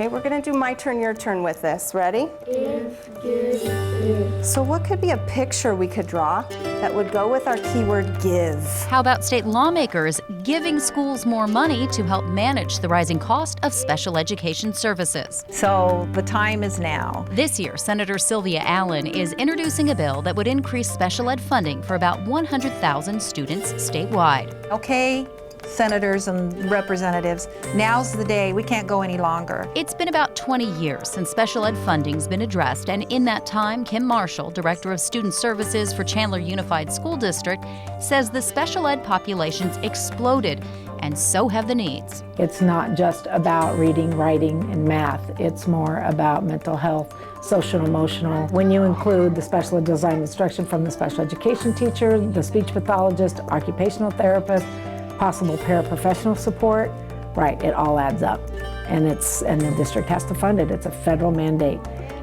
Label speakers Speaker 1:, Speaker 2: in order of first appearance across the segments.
Speaker 1: Okay, we're going to do my turn, your turn with this. Ready?
Speaker 2: Give.
Speaker 1: So what could be a picture we could draw that would go with our keyword give?
Speaker 3: How about state lawmakers giving schools more money to help manage the rising cost of special education services?
Speaker 4: So the time is now.
Speaker 3: This year, Senator Sylvia Allen is introducing a bill that would increase special ed funding for about 100,000 students statewide.
Speaker 4: Okay, senators and representatives, now's the day. We can't go any longer.
Speaker 3: It's been about 20 years since special ed funding's been addressed, and in that time, Kim Marshall, Director of Student Services for Chandler Unified School District, says the special ed population's exploded, and so have the needs.
Speaker 5: It's not just about reading, writing, and math. It's more about mental health, social and emotional. When you include the special ed design instruction from the special education teacher, the speech pathologist, occupational therapist, possible paraprofessional support, right, it all adds up. And the district has to fund it. It's a federal mandate.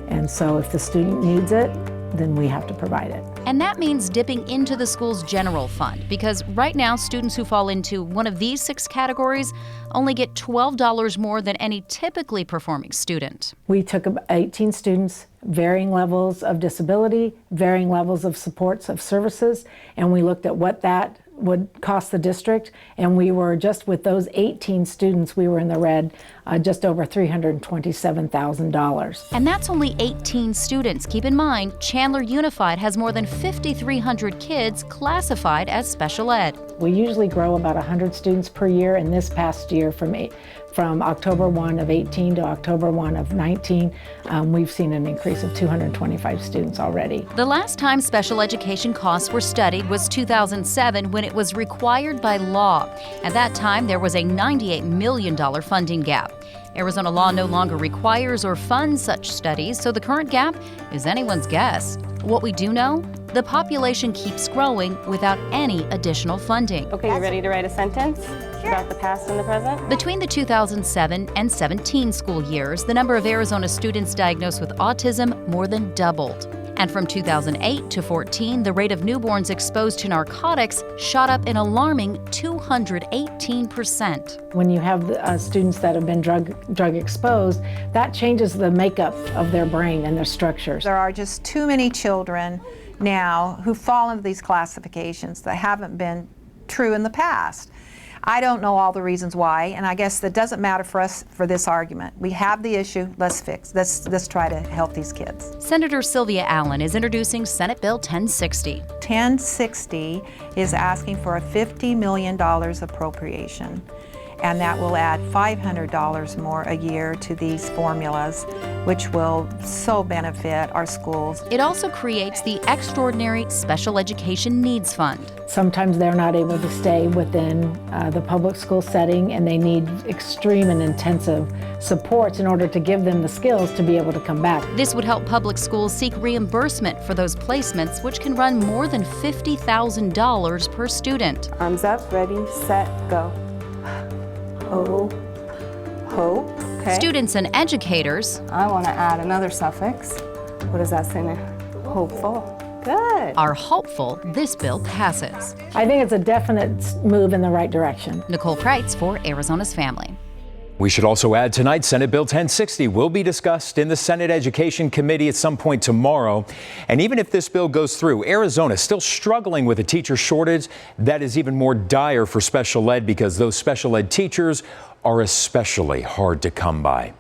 Speaker 5: And so if the student needs it, then we have to provide it.
Speaker 3: And that means dipping into the school's general fund, because right now students who fall into one of these 6 categories only get $12 more than any typically performing student.
Speaker 5: We took 18 students, varying levels of disability, varying levels of supports of services, and we looked at what that would cost the district, and we were just with those 18 students, we were in the red just over $327,000.
Speaker 3: And that's only 18 students. Keep in mind, Chandler Unified has more than 5,300 kids classified as special ed.
Speaker 5: We usually grow about 100 students per year, and this past year from October 1 of 18 to October 1 of 19, we've seen an increase of 225 students already.
Speaker 3: The last time special education costs were studied was 2007, when it was required by law. At that time, there was a $98 million funding gap. Arizona law no longer requires or funds such studies, so the current gap is anyone's guess. What we do know, the population keeps growing without any additional funding.
Speaker 1: Okay, you ready to write a sentence about the past and the present?
Speaker 3: Between the 2007 and 17 school years, the number of Arizona students diagnosed with autism more than doubled. And from 2008 to 14, the rate of newborns exposed to narcotics shot up an alarming 218%.
Speaker 5: When you have students that have been drug exposed, that changes the makeup of their brain and their structures.
Speaker 4: There are just too many children now who fall into these classifications that haven't been true in the past. I don't know all the reasons why, and I guess that doesn't matter for us for this argument. We have the issue, let's try to help these kids.
Speaker 3: Senator Sylvia Allen is introducing Senate Bill 1060.
Speaker 4: 1060 is asking for a $50 million appropriation, and that will add $500 more a year to these formulas, which will so benefit our schools.
Speaker 3: It also creates the Extraordinary Special Education Needs Fund.
Speaker 5: Sometimes they're not able to stay within the public school setting, and they need extreme and intensive supports in order to give them the skills to be able to come back.
Speaker 3: This would help public schools seek reimbursement for those placements, which can run more than $50,000 per student.
Speaker 1: Arms up, ready, set, go. Oh, hope. Okay.
Speaker 3: Students and educators
Speaker 1: I want to add another suffix. What does that say now? Hopeful. Good.
Speaker 3: are hopeful this bill passes.
Speaker 5: I think it's a definite move in the right direction.
Speaker 3: Nicole Kreitz for Arizona's Family.
Speaker 6: We should also add tonight, Senate Bill 1060 will be discussed in the Senate Education Committee at some point tomorrow. And even if this bill goes through, Arizona is still struggling with a teacher shortage that is even more dire for special ed because those special ed teachers are especially hard to come by.